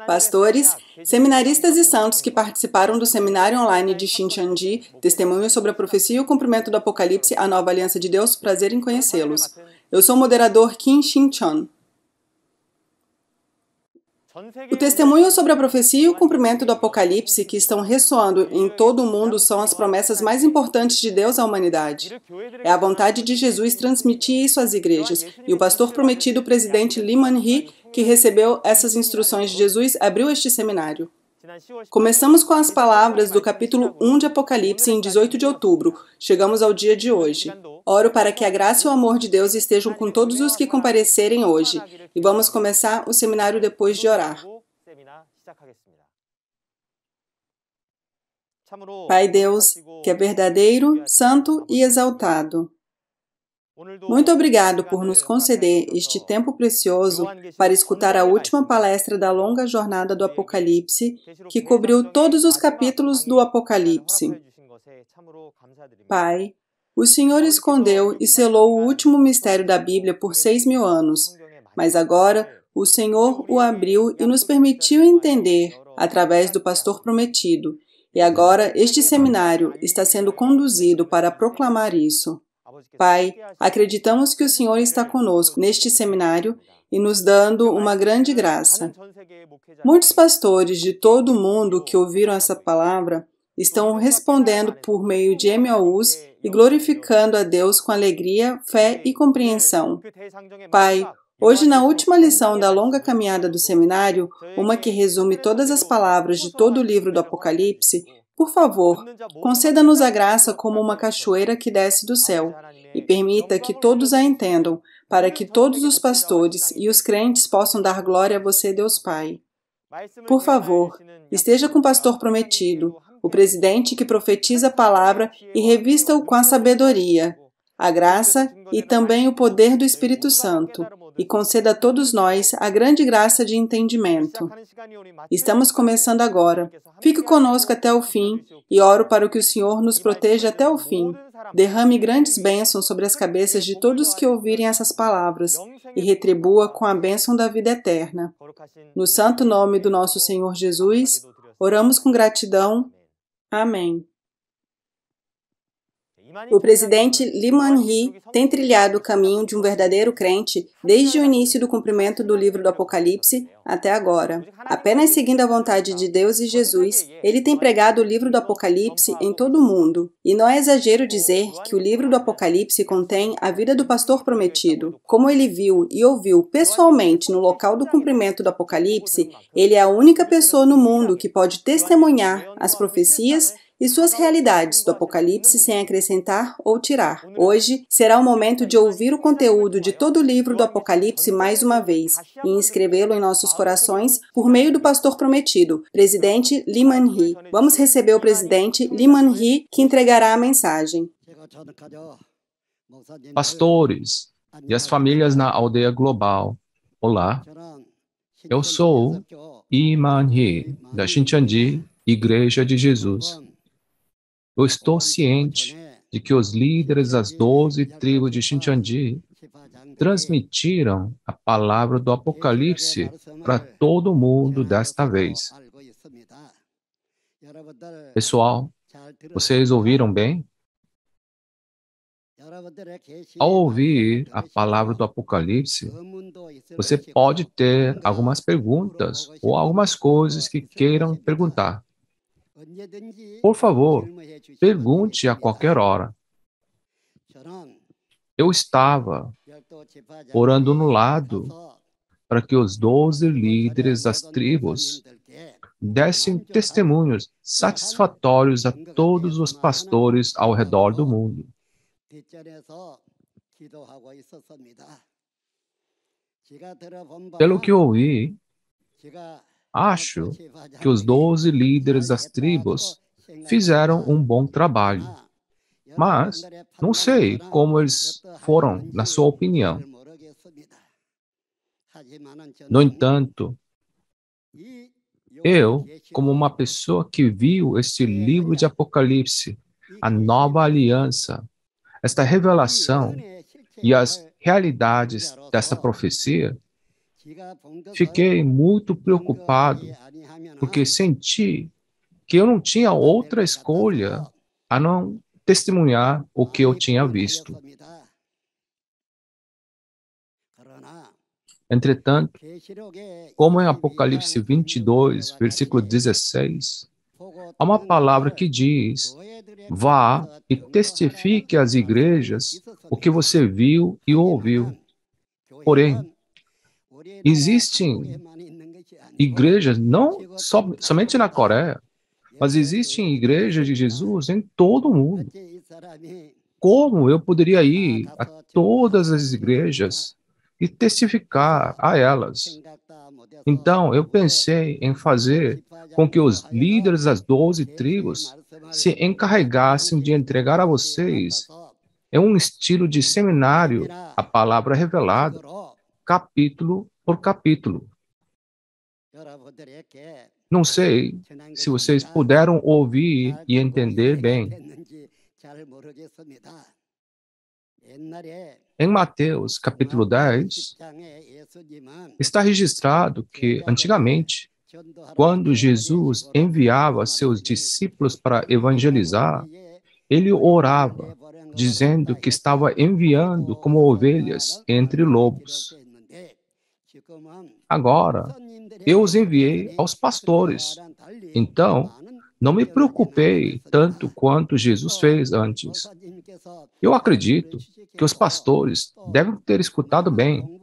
Pastores, seminaristas e santos que participaram do seminário online de Shincheonji, Testemunho sobre a Profecia e o Cumprimento do Apocalipse, a Nova Aliança de Deus, prazer em conhecê-los. Eu sou o moderador Kim Shin-chun. O testemunho sobre a profecia e o cumprimento do Apocalipse que estão ressoando em todo o mundo são as promessas mais importantes de Deus à humanidade. É a vontade de Jesus transmitir isso às igrejas, e o pastor prometido, o presidente Lee Man-hee, que recebeu essas instruções de Jesus, abriu este seminário. Começamos com as palavras do capítulo 1 de Apocalipse em 18 de outubro. Chegamos ao dia de hoje. Oro para que a graça e o amor de Deus estejam com todos os que comparecerem hoje. E vamos começar o seminário depois de orar. Pai Deus, que é verdadeiro, santo e exaltado, muito obrigado por nos conceder este tempo precioso para escutar a última palestra da longa jornada do Apocalipse, que cobriu todos os capítulos do Apocalipse. Pai, o Senhor escondeu e selou o último mistério da Bíblia por 6.000 anos, mas agora o Senhor o abriu e nos permitiu entender através do pastor prometido, e agora este seminário está sendo conduzido para proclamar isso. Pai, acreditamos que o Senhor está conosco neste seminário e nos dando uma grande graça. Muitos pastores de todo o mundo que ouviram essa palavra estão respondendo por meio de MOUs e glorificando a Deus com alegria, fé e compreensão. Pai, hoje na última lição da longa caminhada do seminário, uma que resume todas as palavras de todo o livro do Apocalipse, por favor, conceda-nos a graça como uma cachoeira que desce do céu e permita que todos a entendam, para que todos os pastores e os crentes possam dar glória a você, Deus Pai. Por favor, esteja com o pastor prometido, o presidente que profetiza a palavra e revista-o com a sabedoria, a graça e também o poder do Espírito Santo, e conceda a todos nós a grande graça de entendimento. Estamos começando agora. Fique conosco até o fim e oro para que o Senhor nos proteja até o fim. Derrame grandes bênçãos sobre as cabeças de todos que ouvirem essas palavras e retribua com a bênção da vida eterna. No santo nome do nosso Senhor Jesus, oramos com gratidão. Amém. O presidente Lee Man-hee tem trilhado o caminho de um verdadeiro crente desde o início do cumprimento do livro do Apocalipse até agora. Apenas seguindo a vontade de Deus e Jesus, ele tem pregado o livro do Apocalipse em todo o mundo. E não é exagero dizer que o livro do Apocalipse contém a vida do pastor prometido. Como ele viu e ouviu pessoalmente no local do cumprimento do Apocalipse, ele é a única pessoa no mundo que pode testemunhar as profecias e suas realidades do Apocalipse sem acrescentar ou tirar. Hoje será o momento de ouvir o conteúdo de todo o livro do Apocalipse mais uma vez e inscrevê-lo em nossos corações por meio do pastor prometido, presidente Lee Man-hee. Vamos receber o presidente Lee Man-hee, que entregará a mensagem. Pastores e as famílias na aldeia global, olá. Eu sou Lee Man-hee, da Shincheonji, Igreja de Jesus. Eu estou ciente de que os líderes das 12 tribos de Shincheonji transmitiram a palavra do Apocalipse para todo mundo desta vez. Pessoal, vocês ouviram bem? Ao ouvir a palavra do Apocalipse, você pode ter algumas perguntas ou algumas coisas que queiram perguntar. Por favor, pergunte a qualquer hora. Eu estava orando no lado para que os 12 líderes das tribos dessem testemunhos satisfatórios a todos os pastores ao redor do mundo. Pelo que ouvi, acho que os 12 líderes das tribos fizeram um bom trabalho, mas não sei como eles foram, na sua opinião. No entanto, eu, como uma pessoa que viu este livro de Apocalipse, a nova aliança, esta revelação e as realidades desta profecia, Fiquei muito preocupado, porque senti que eu não tinha outra escolha a não testemunhar o que eu tinha visto. Entretanto, como em Apocalipse 22, versículo 16, há uma palavra que diz: vá e testifique às igrejas o que você viu e ouviu. Porém, existem igrejas, não somente na Coreia, mas existem igrejas de Jesus em todo o mundo. Como eu poderia ir a todas as igrejas e testificar a elas? Então, eu pensei em fazer com que os líderes das 12 tribos se encarregassem de entregar a vocês, em um estilo de seminário, a palavra revelada, capítulo por capítulo. Não sei se vocês puderam ouvir e entender bem. Em Mateus, capítulo 10, está registrado que, antigamente, quando Jesus enviava seus discípulos para evangelizar, ele orava, dizendo que estava enviando como ovelhas entre lobos. Agora, eu os enviei aos pastores. Então, não me preocupei tanto quanto Jesus fez antes. Eu acredito que os pastores devem ter escutado bem,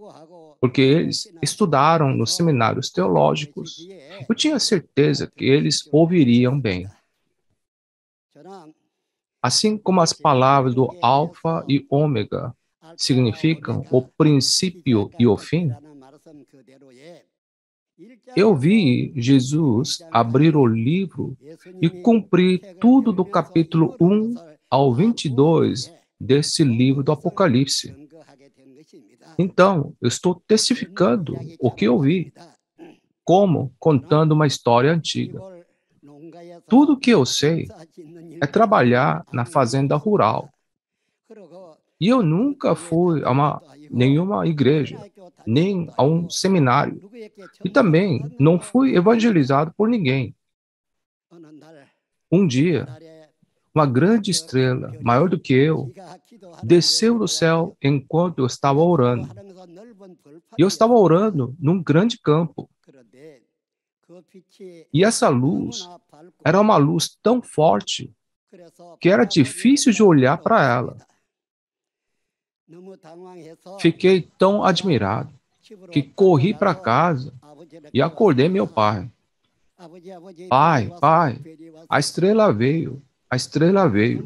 porque eles estudaram nos seminários teológicos. Eu tinha certeza que eles ouviriam bem. Assim como as palavras do Alfa e Ômega significam o princípio e o fim, eu vi Jesus abrir o livro e cumprir tudo do capítulo 1 ao 22 desse livro do Apocalipse. Então, eu estou testificando o que eu vi, como contando uma história antiga. Tudo o que eu sei é trabalhar na fazenda rural. E eu nunca fui a nenhuma igreja, nem a um seminário. E também não fui evangelizado por ninguém. Um dia, uma grande estrela, maior do que eu, desceu do céu enquanto eu estava orando. E eu estava orando num grande campo. E essa luz era uma luz tão forte que era difícil de olhar para ela. Fiquei tão admirado que corri para casa e acordei meu pai. Pai, pai, a estrela veio, a estrela veio.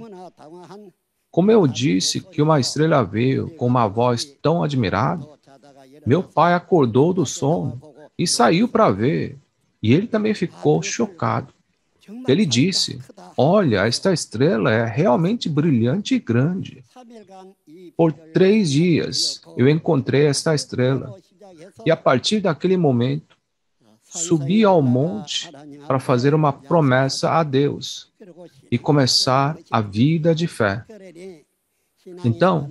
Como eu disse que uma estrela veio com uma voz tão admirada, meu pai acordou do sono e saiu para ver, e ele também ficou chocado. Ele disse: olha, esta estrela é realmente brilhante e grande. Por 3 dias eu encontrei esta estrela, e a partir daquele momento, subi ao monte para fazer uma promessa a Deus e começar a vida de fé. Então,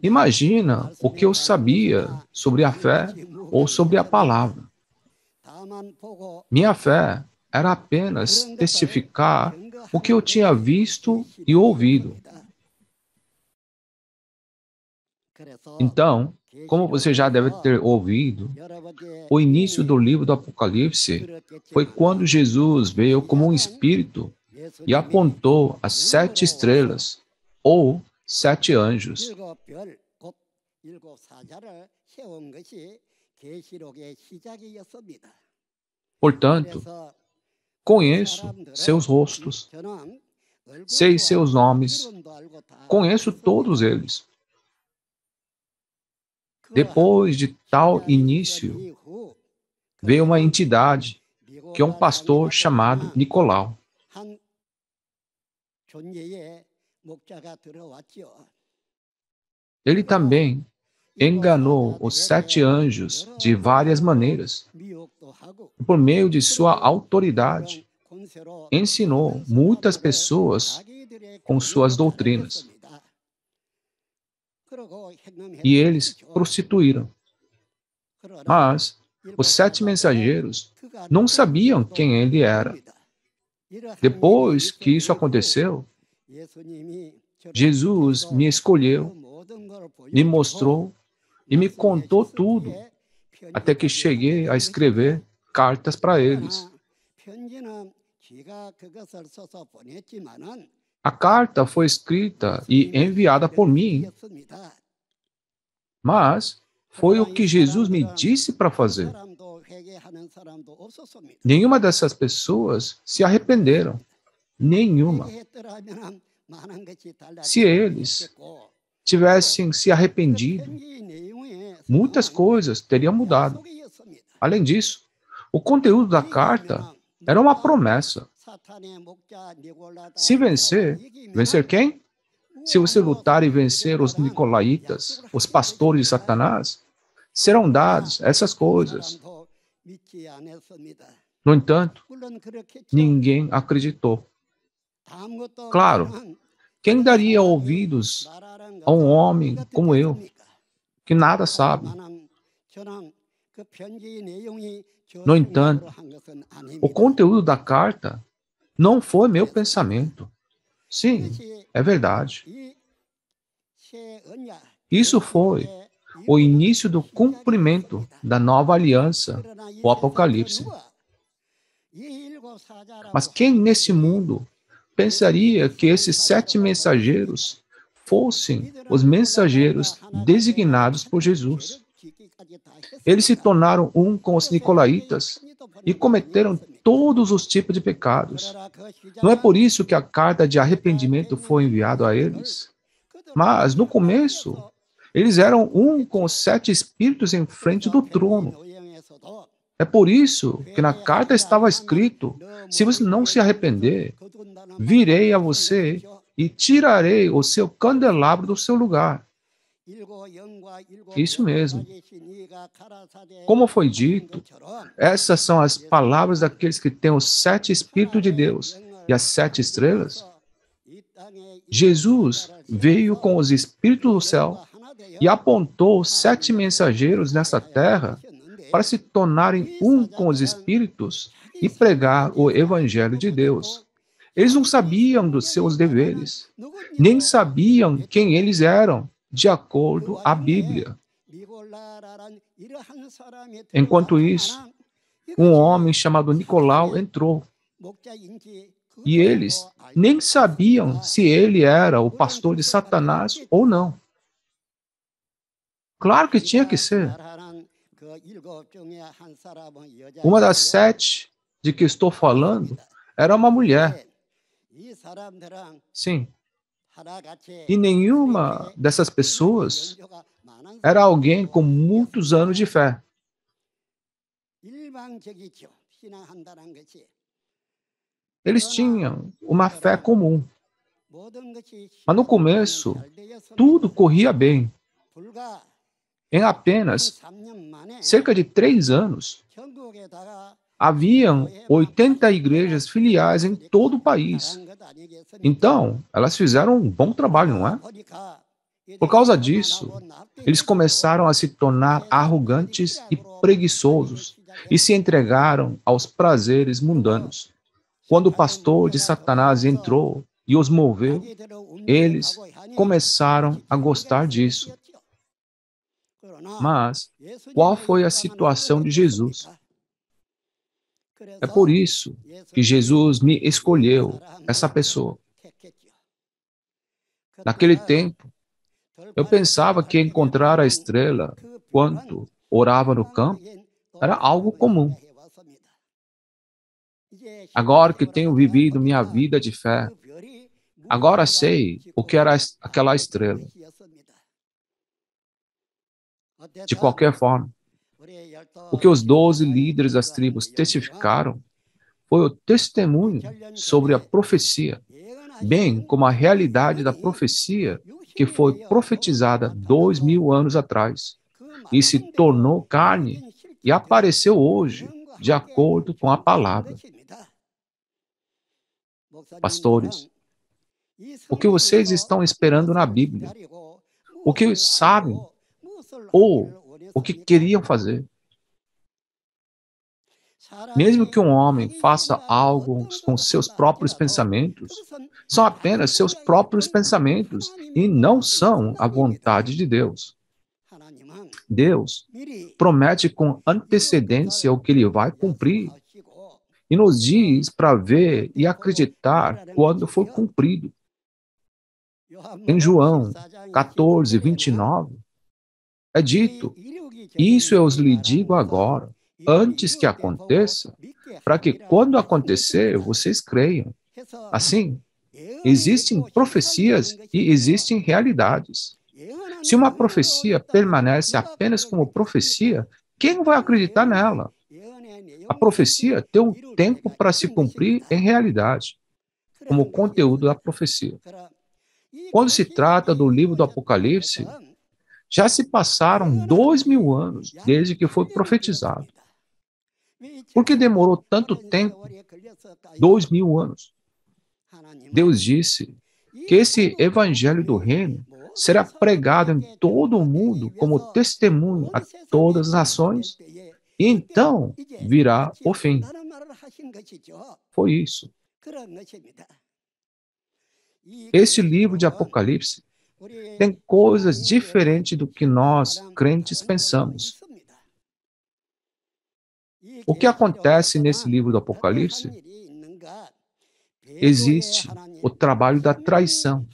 imagina o que eu sabia sobre a fé ou sobre a palavra. Minha fé era apenas testificar o que eu tinha visto e ouvido. Então, como você já deve ter ouvido, o início do livro do Apocalipse foi quando Jesus veio como um espírito e apontou as 7 estrelas, ou 7 anjos. Portanto, conheço seus rostos, sei seus nomes, conheço todos eles. Depois de tal início, veio uma entidade, que é um pastor chamado Nicolau. Ele também enganou os 7 anjos de várias maneiras. Por meio de sua autoridade, ensinou muitas pessoas com suas doutrinas. E eles prostituíram. Mas os 7 mensageiros não sabiam quem ele era. Depois que isso aconteceu, Jesus me escolheu, me mostrou e me contou tudo, até que cheguei a escrever cartas para eles. A carta foi escrita e enviada por mim, mas foi o que Jesus me disse para fazer. Nenhuma dessas pessoas se arrependeram. Nenhuma. Se eles tivessem se arrependido, muitas coisas teriam mudado. Além disso, o conteúdo da carta era uma promessa. Se vencer, vencer quem? Se você lutar e vencer os nicolaítas, os pastores de Satanás, serão dadas essas coisas. No entanto, ninguém acreditou. Claro, quem daria ouvidos a um homem como eu, que nada sabe? No entanto, o conteúdo da carta não foi meu pensamento. Sim, é verdade. Isso foi o início do cumprimento da nova aliança, o Apocalipse. Mas quem nesse mundo pensaria que esses 7 mensageiros fossem os mensageiros designados por Jesus? Eles se tornaram um com os nicolaítas e cometeram todos os tipos de pecados. Não é por isso que a carta de arrependimento foi enviada a eles. Mas, no começo, eles eram um com os 7 espíritos em frente do trono. É por isso que na carta estava escrito: se você não se arrepender, virei a você e tirarei o seu candelabro do seu lugar. Isso mesmo. Como foi dito, essas são as palavras daqueles que têm os 7 Espíritos de Deus e as 7 estrelas. Jesus veio com os Espíritos do céu e apontou 7 mensageiros nessa terra para se tornarem um com os Espíritos e pregar o Evangelho de Deus. Eles não sabiam dos seus deveres, nem sabiam quem eles eram, de acordo à Bíblia. Enquanto isso, um homem chamado Nicolau entrou, e eles nem sabiam se ele era o pastor de Satanás ou não. Claro que tinha que ser. Uma das 7 de que estou falando era uma mulher. Sim. E nenhuma dessas pessoas era alguém com muitos anos de fé. Eles tinham uma fé comum. Mas no começo, tudo corria bem. Em apenas cerca de 3 anos, haviam 80 igrejas filiais em todo o país. Então, elas fizeram um bom trabalho, não é? Por causa disso, eles começaram a se tornar arrogantes e preguiçosos e se entregaram aos prazeres mundanos. Quando o pastor de Satanás entrou e os moveu, eles começaram a gostar disso. Mas, qual foi a situação de Jesus? É por isso que Jesus me escolheu, essa pessoa. Naquele tempo, eu pensava que encontrar a estrela, quando orava no campo, era algo comum. Agora que tenho vivido minha vida de fé, agora sei o que era aquela estrela. De qualquer forma, o que os 12 líderes das tribos testificaram foi o testemunho sobre a profecia, bem como a realidade da profecia que foi profetizada 2000 anos atrás e se tornou carne e apareceu hoje, de acordo com a palavra. Pastores, o que vocês estão esperando na Bíblia? O que sabem ou o que queriam fazer? Mesmo que um homem faça algo com seus próprios pensamentos, são apenas seus próprios pensamentos e não são a vontade de Deus. Deus promete com antecedência o que ele vai cumprir e nos diz para ver e acreditar quando for cumprido. Em João 14, 29, é dito: isso eu os lhe digo agora, antes que aconteça, para que quando acontecer, vocês creiam. Assim, existem profecias e existem realidades. Se uma profecia permanece apenas como profecia, quem vai acreditar nela? A profecia tem um tempo para se cumprir em realidade, como o conteúdo da profecia. Quando se trata do livro do Apocalipse, já se passaram 2000 anos desde que foi profetizado. Por que demorou tanto tempo? 2000 anos. Deus disse que esse evangelho do reino será pregado em todo o mundo como testemunho a todas as nações, e então virá o fim. Foi isso. Este livro de Apocalipse tem coisas diferentes do que nós, crentes, pensamos. O que acontece nesse livro do Apocalipse? Existe o trabalho da traição.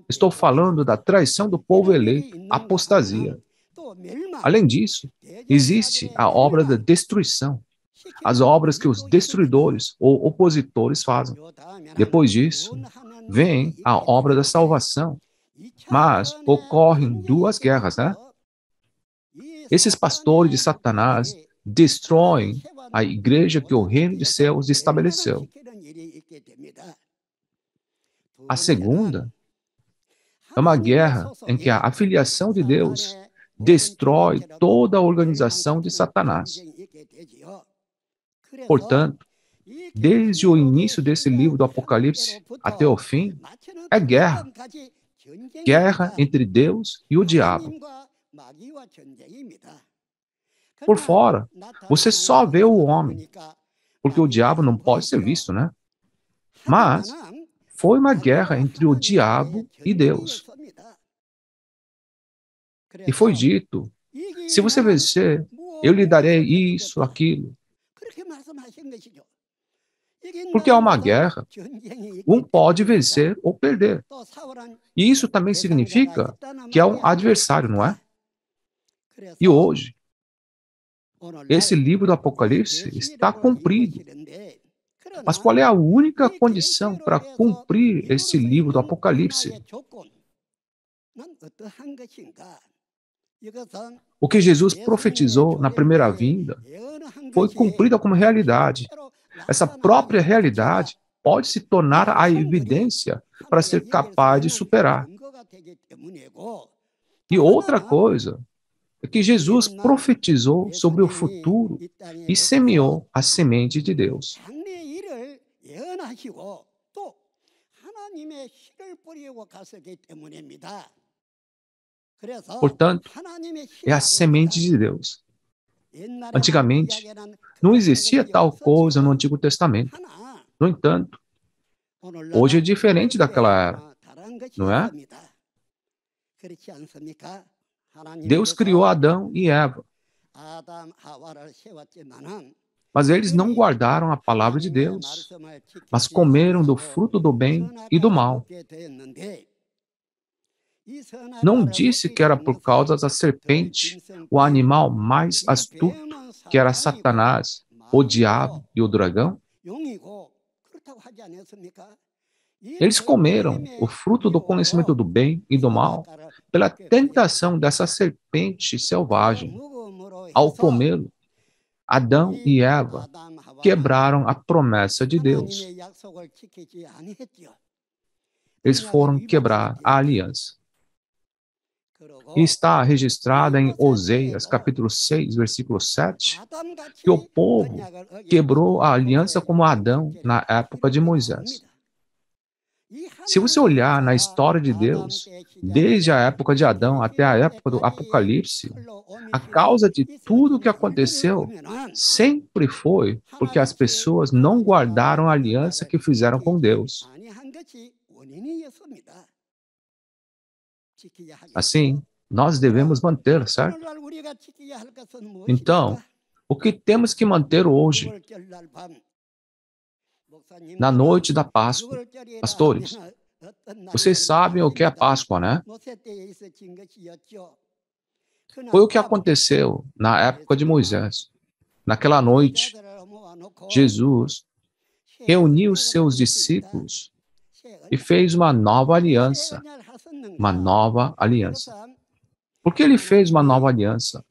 Estou falando da traição do povo eleito, apostasia. Além disso, existe a obra da destruição, as obras que os destruidores ou opositores fazem. Depois disso, vem a obra da salvação. Mas ocorrem duas guerras, né? Esses pastores de Satanás destroem a igreja que o reino de céus estabeleceu. A segunda é uma guerra em que a afiliação de Deus destrói toda a organização de Satanás. Portanto, desde o início desse livro do Apocalipse até o fim, é guerra. Guerra entre Deus e o diabo. Por fora, você só vê o homem, porque o diabo não pode ser visto, né? Mas foi uma guerra entre o diabo e Deus. E foi dito: se você vencer, eu lhe darei isso, aquilo. Porque é uma guerra. Um pode vencer ou perder. E isso também significa que é um adversário, não é? E hoje, esse livro do Apocalipse está cumprido. Mas qual é a única condição para cumprir esse livro do Apocalipse? O que Jesus profetizou na primeira vinda foi cumprido como realidade. Essa própria realidade pode se tornar a evidência para ser capaz de superar. E outra coisa é que Jesus profetizou sobre o futuro e semeou a semente de Deus. Portanto, é a semente de Deus. Antigamente, não existia tal coisa no Antigo Testamento. No entanto, hoje é diferente daquela era, não é? Deus criou Adão e Eva, mas eles não guardaram a palavra de Deus, mas comeram do fruto do bem e do mal. Não disse que era por causa da serpente, o animal mais astuto, que era Satanás, o diabo e o dragão? Eles comeram o fruto do conhecimento do bem e do mal pela tentação dessa serpente selvagem. Ao comê-lo, Adão e Eva quebraram a promessa de Deus. Eles foram quebrar a aliança. E está registrada em Oséias, capítulo 6, versículo 7, que o povo quebrou a aliança como Adão na época de Moisés. Se você olhar na história de Deus, desde a época de Adão até a época do Apocalipse, a causa de tudo o que aconteceu sempre foi porque as pessoas não guardaram a aliança que fizeram com Deus. Assim, nós devemos manter, certo? Então, o que temos que manter hoje, na noite da Páscoa? Pastores, vocês sabem o que é Páscoa, né? Foi o que aconteceu na época de Moisés. Naquela noite, Jesus reuniu seus discípulos e fez uma nova aliança. Uma nova aliança. Por que ele fez uma nova aliança?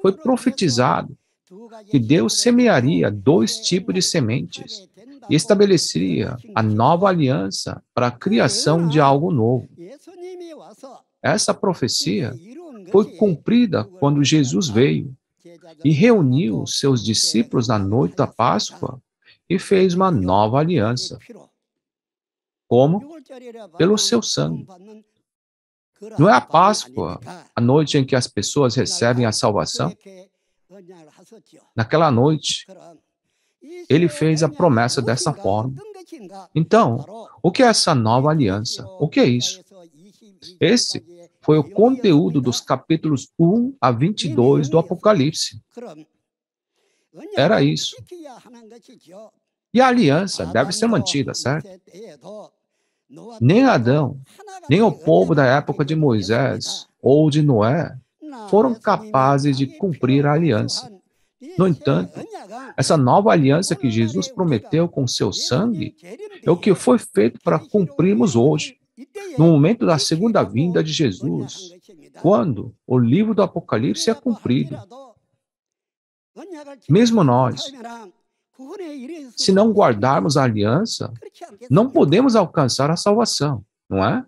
Foi profetizado que Deus semearia dois tipos de sementes e estabeleceria a nova aliança para a criação de algo novo. Essa profecia foi cumprida quando Jesus veio e reuniu seus discípulos na noite da Páscoa e fez uma nova aliança. Como? Pelo seu sangue. Não é a Páscoa a noite em que as pessoas recebem a salvação? Naquela noite, ele fez a promessa dessa forma. Então, o que é essa nova aliança? O que é isso? Esse foi o conteúdo dos capítulos 1 a 22 do Apocalipse. Era isso. E a aliança deve ser mantida, certo? Nem Adão, nem o povo da época de Moisés ou de Noé foram capazes de cumprir a aliança. No entanto, essa nova aliança que Jesus prometeu com seu sangue é o que foi feito para cumprirmos hoje, no momento da segunda vinda de Jesus, quando o livro do Apocalipse é cumprido. Mesmo nós, se não guardarmos a aliança, não podemos alcançar a salvação, não é?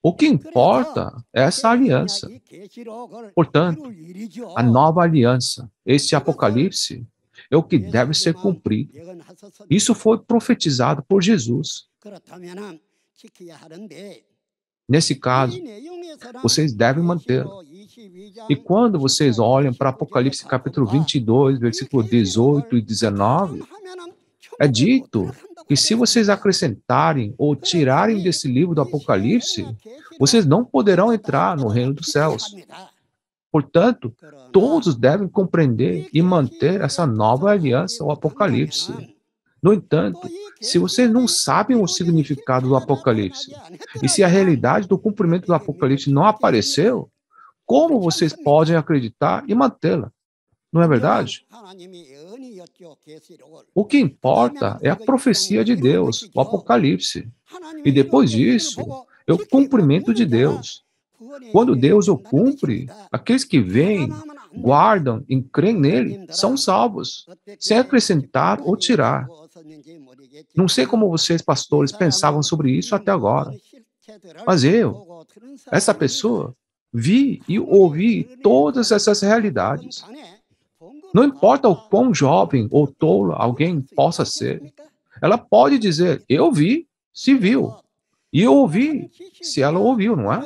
O que importa é essa aliança. Portanto, a nova aliança, esse Apocalipse, é o que deve ser cumprido. Isso foi profetizado por Jesus. Nesse caso, vocês devem mantê-lo. E quando vocês olham para Apocalipse capítulo 22, versículo 18 e 19, é dito que se vocês acrescentarem ou tirarem desse livro do Apocalipse, vocês não poderão entrar no reino dos céus. Portanto, todos devem compreender e manter essa nova aliança, o Apocalipse. No entanto, se vocês não sabem o significado do Apocalipse, e se a realidade do cumprimento do Apocalipse não apareceu, como vocês podem acreditar e mantê-la? Não é verdade? O que importa é a profecia de Deus, o Apocalipse. E depois disso, é o cumprimento de Deus. Quando Deus o cumpre, aqueles que veem, guardam e creem nele são salvos, sem acrescentar ou tirar. Não sei como vocês, pastores, pensavam sobre isso até agora, mas eu, essa pessoa, vi e ouvi todas essas realidades. Não importa o quão jovem ou tolo alguém possa ser, ela pode dizer, eu vi, se viu. E eu ouvi, se ela ouviu, não é?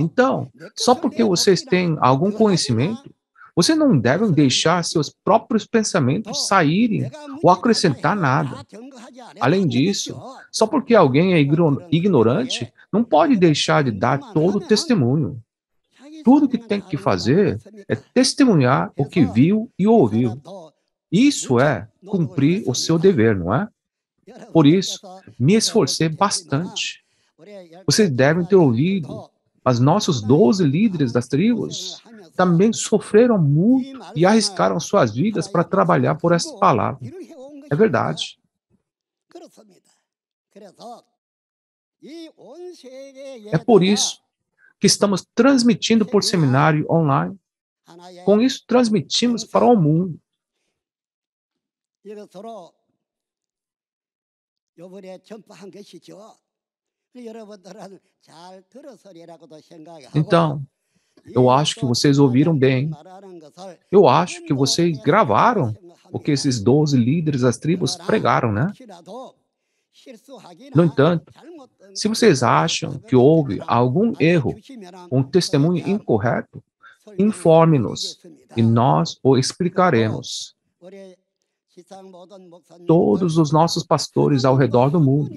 Então, só porque vocês têm algum conhecimento, vocês não devem deixar seus próprios pensamentos saírem ou acrescentar nada. Além disso, só porque alguém é ignorante, não pode deixar de dar todo o testemunho. Tudo que tem que fazer é testemunhar o que viu e ouviu. Isso é cumprir o seu dever, não é? Por isso, me esforcei bastante. Vocês devem ter ouvido, mas nossos 12 líderes das tribos também sofreram muito e arriscaram suas vidas para trabalhar por essa palavra. É verdade. É por isso que estamos transmitindo por seminário online. Com isso, transmitimos para o mundo. Então, Eu acho que vocês ouviram bem. Eu acho que vocês gravaram o que esses 12 líderes das tribos pregaram, né? No entanto, se vocês acham que houve algum erro, um testemunho incorreto, informe-nos e nós o explicaremos. Todos os nossos pastores ao redor do mundo.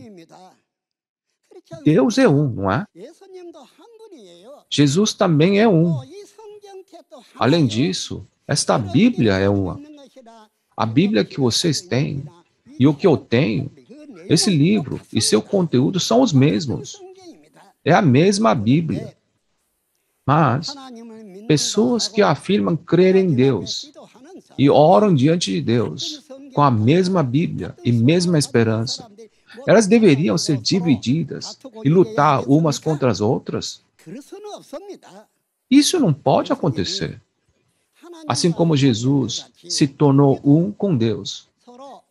Deus é um, não é? Jesus também é um. Além disso, esta Bíblia é uma. A Bíblia que vocês têm e o que eu tenho, esse livro e seu conteúdo são os mesmos. É a mesma Bíblia. Mas pessoas que afirmam crer em Deus e oram diante de Deus com a mesma Bíblia e mesma esperança, elas deveriam ser divididas e lutar umas contra as outras? Isso não pode acontecer. Assim como Jesus se tornou um com Deus,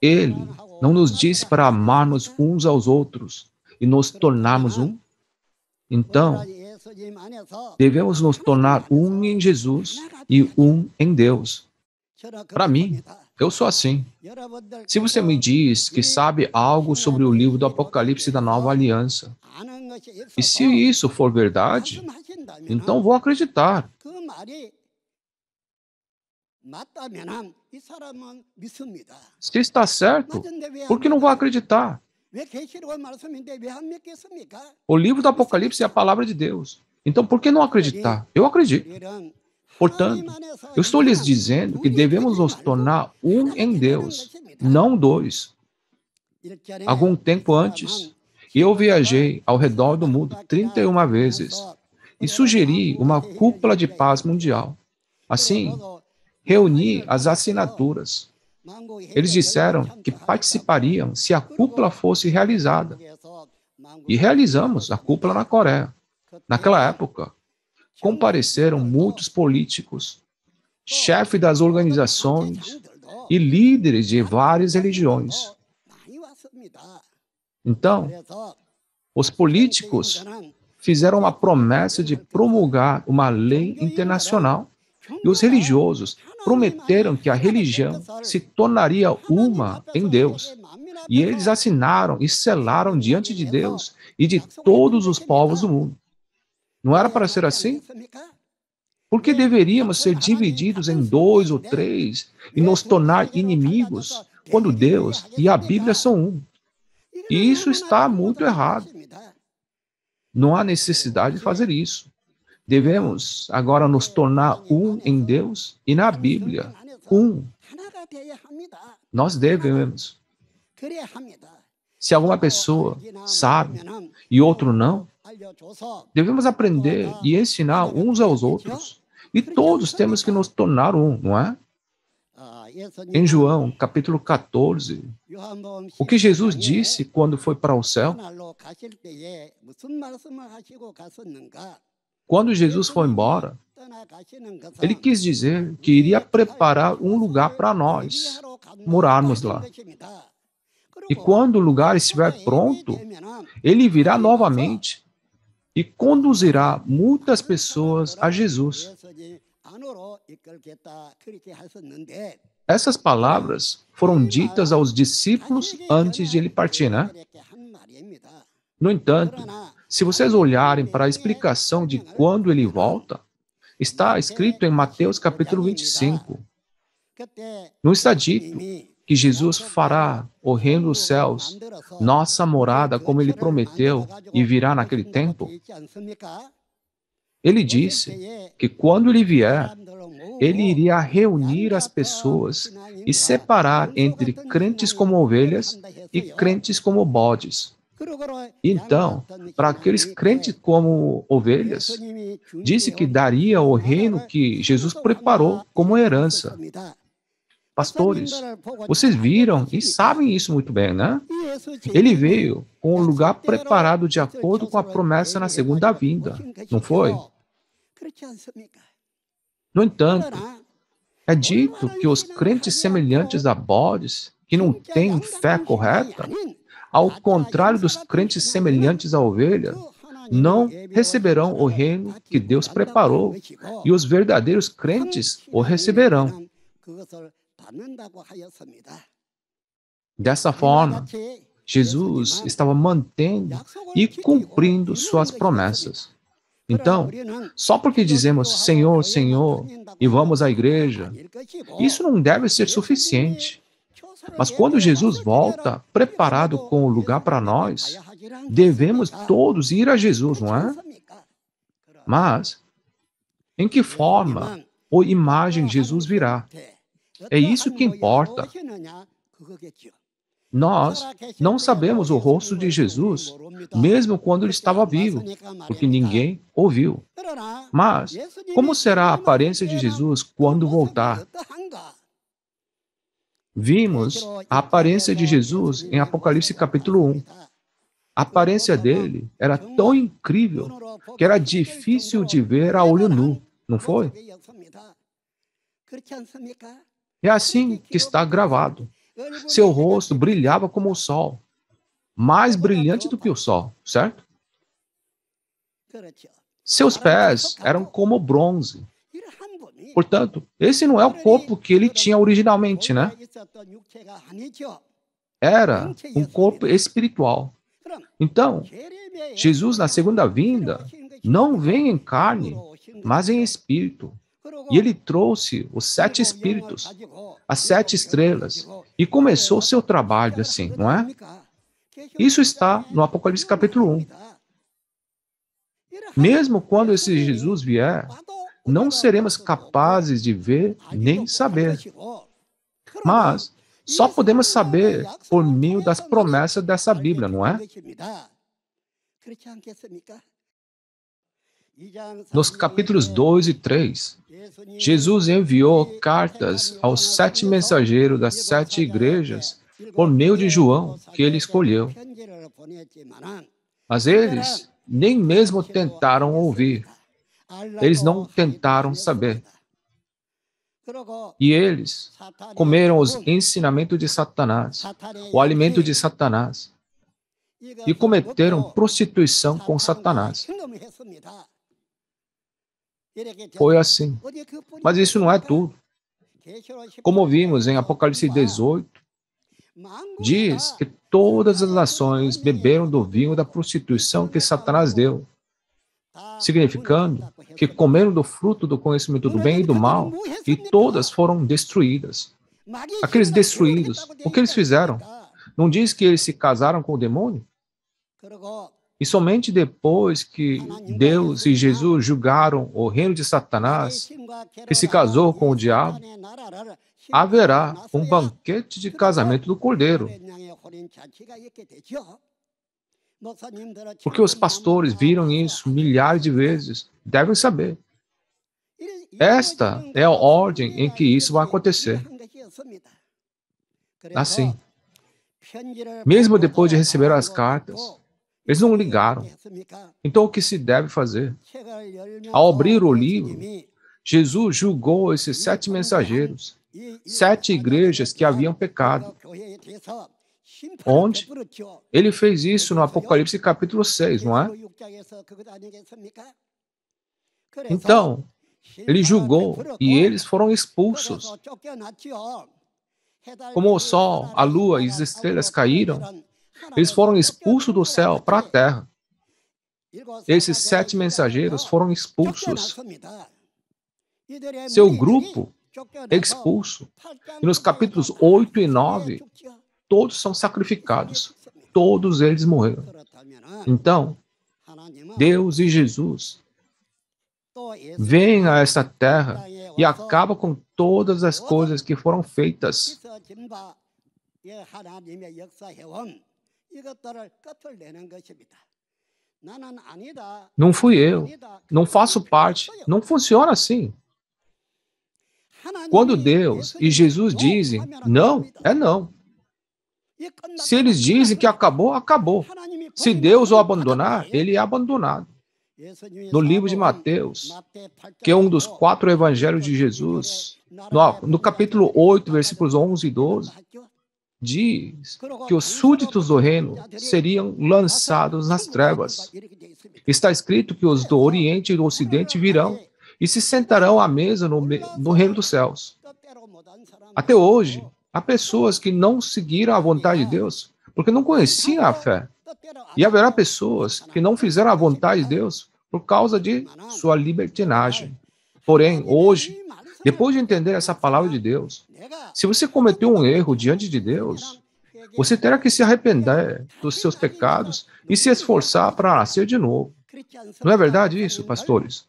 Ele não nos disse para amarmos uns aos outros e nos tornarmos um? Então, devemos nos tornar um em Jesus e um em Deus. Para mim, eu sou assim. Se você me diz que sabe algo sobre o livro do Apocalipse da Nova Aliança, e se isso for verdade, então vou acreditar. Se está certo, por que não vou acreditar? O livro do Apocalipse é a palavra de Deus. Então, por que não acreditar? Eu acredito. Portanto, eu estou lhes dizendo que devemos nos tornar um em Deus, não dois. Algum tempo antes, eu viajei ao redor do mundo 31 vezes e sugeri uma cúpula de paz mundial. Assim, reuni as assinaturas. Eles disseram que participariam se a cúpula fosse realizada. E realizamos a cúpula na Coreia. Naquela época, compareceram muitos políticos, chefes das organizações e líderes de várias religiões. Então, os políticos fizeram uma promessa de promulgar uma lei internacional e os religiosos prometeram que a religião se tornaria uma em Deus. E eles assinaram e selaram diante de Deus e de todos os povos do mundo. Não era para ser assim? Por que deveríamos ser divididos em 2 ou 3 e nos tornar inimigos quando Deus e a Bíblia são um? E isso está muito errado. Não há necessidade de fazer isso. Devemos agora nos tornar um em Deus e na Bíblia, um. Nós devemos. Se alguma pessoa sabe e outro não, devemos aprender e ensinar uns aos outros. E todos temos que nos tornar um, não é? Em João, capítulo 14, o que Jesus disse quando foi para o céu? Quando Jesus foi embora, ele quis dizer que iria preparar um lugar para nós morarmos lá. E quando o lugar estiver pronto, ele virá novamente e conduzirá muitas pessoas a Jesus. Essas palavras foram ditas aos discípulos antes de ele partir, né? No entanto, se vocês olharem para a explicação de quando ele volta, está escrito em Mateus capítulo 25. Não está dito que Jesus fará o reino dos céus, nossa morada, como ele prometeu, e virá naquele tempo? Ele disse que quando ele vier, ele iria reunir as pessoas e separar entre crentes como ovelhas e crentes como bodes. Então, para aqueles crentes como ovelhas, disse que daria o reino que Jesus preparou como herança. Pastores, vocês viram e sabem isso muito bem, né? Ele veio com um lugar preparado de acordo com a promessa na segunda vinda, não foi? No entanto, é dito que os crentes semelhantes a bodes, que não têm fé correta, ao contrário dos crentes semelhantes a ovelha, não receberão o reino que Deus preparou, e os verdadeiros crentes o receberão. Dessa forma, Jesus estava mantendo e cumprindo suas promessas. Então, só porque dizemos Senhor, Senhor, e vamos à igreja, isso não deve ser suficiente. Mas quando Jesus volta, preparado com o lugar para nós, devemos todos ir a Jesus, não é? Mas, em que forma ou imagem Jesus virá? É isso que importa. Nós não sabemos o rosto de Jesus, mesmo quando ele estava vivo, porque ninguém o viu. Mas, como será a aparência de Jesus quando voltar? Vimos a aparência de Jesus em Apocalipse capítulo 1. A aparência dele era tão incrível que era difícil de ver a olho nu, não foi? É assim que está gravado. Seu rosto brilhava como o sol, mais brilhante do que o sol, certo? Seus pés eram como bronze. Portanto, esse não é o corpo que ele tinha originalmente, né? Era um corpo espiritual. Então, Jesus, na segunda vinda, não vem em carne, mas em espírito. E ele trouxe os 7 espíritos, as 7 estrelas, e começou seu trabalho assim, não é? Isso está no Apocalipse capítulo 1. Mesmo quando esse Jesus vier, não seremos capazes de ver nem saber. Mas só podemos saber por meio das promessas dessa Bíblia, não é? Nos capítulos 2 e 3, Jesus enviou cartas aos 7 mensageiros das 7 igrejas por meio de João, que ele escolheu. Mas eles nem mesmo tentaram ouvir. Eles não tentaram saber. E eles comeram os ensinamentos de Satanás, o alimento de Satanás, e cometeram prostituição com Satanás. Foi assim. Mas isso não é tudo. Como vimos em Apocalipse 18, diz que todas as nações beberam do vinho da prostituição que Satanás deu, significando que comeram do fruto do conhecimento do bem e do mal, e todas foram destruídas. Aqueles destruídos, o que eles fizeram? Não diz que eles se casaram com o demônio? E somente depois que Deus e Jesus julgaram o reino de Satanás, que se casou com o diabo, haverá um banquete de casamento do Cordeiro. Porque os pastores viram isso milhares de vezes, devem saber. Esta é a ordem em que isso vai acontecer. Assim, mesmo depois de receber as cartas, eles não ligaram. Então, o que se deve fazer? Ao abrir o livro, Jesus julgou esses 7 mensageiros, 7 igrejas que haviam pecado. Onde? Ele fez isso no Apocalipse capítulo 6, não é? Então, ele julgou e eles foram expulsos. Como o sol, a lua e as estrelas caíram, eles foram expulsos do céu para a terra. Esses 7 mensageiros foram expulsos. Seu grupo é expulso. E nos capítulos 8 e 9, todos são sacrificados. Todos eles morreram. Então, Deus e Jesus vêm a esta terra e acabam com todas as coisas que foram feitas. Não fui eu, não faço parte, não funciona assim. Quando Deus e Jesus dizem não, é não. Se eles dizem que acabou, acabou. Se Deus o abandonar, ele é abandonado. No livro de Mateus, que é um dos 4 evangelhos de Jesus, no capítulo 8, versículos 11 e 12, diz que os súditos do reino seriam lançados nas trevas. Está escrito que os do Oriente e do Ocidente virão e se sentarão à mesa no reino dos céus. Até hoje, há pessoas que não seguiram a vontade de Deus porque não conheciam a fé. E haverá pessoas que não fizeram a vontade de Deus por causa de sua libertinagem. Porém, hoje, depois de entender essa palavra de Deus, se você cometeu um erro diante de Deus, você terá que se arrepender dos seus pecados e se esforçar para nascer de novo. Não é verdade isso, pastores?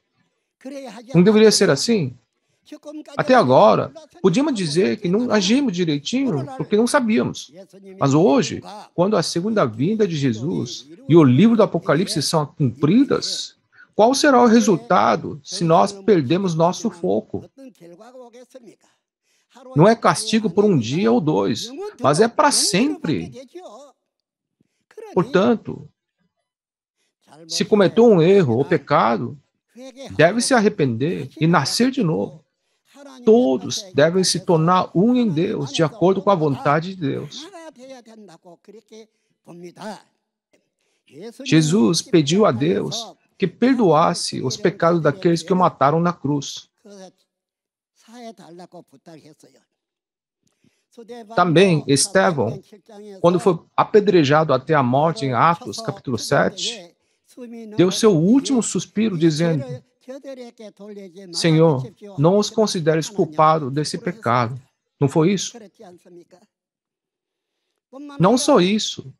Não deveria ser assim? Até agora, podíamos dizer que não agimos direitinho porque não sabíamos. Mas hoje, quando a segunda vinda de Jesus e o livro do Apocalipse são cumpridas, qual será o resultado se nós perdemos nosso foco? Não é castigo por um dia ou dois, mas é para sempre. Portanto, se cometeu um erro ou pecado, deve se arrepender e nascer de novo. Todos devem se tornar um em Deus, de acordo com a vontade de Deus. Jesus pediu a Deus que perdoasse os pecados daqueles que o mataram na cruz. Também Estevão, quando foi apedrejado até a morte em Atos, capítulo 7, deu seu último suspiro dizendo: Senhor, não os consideres culpados desse pecado. Não foi isso? Não só isso,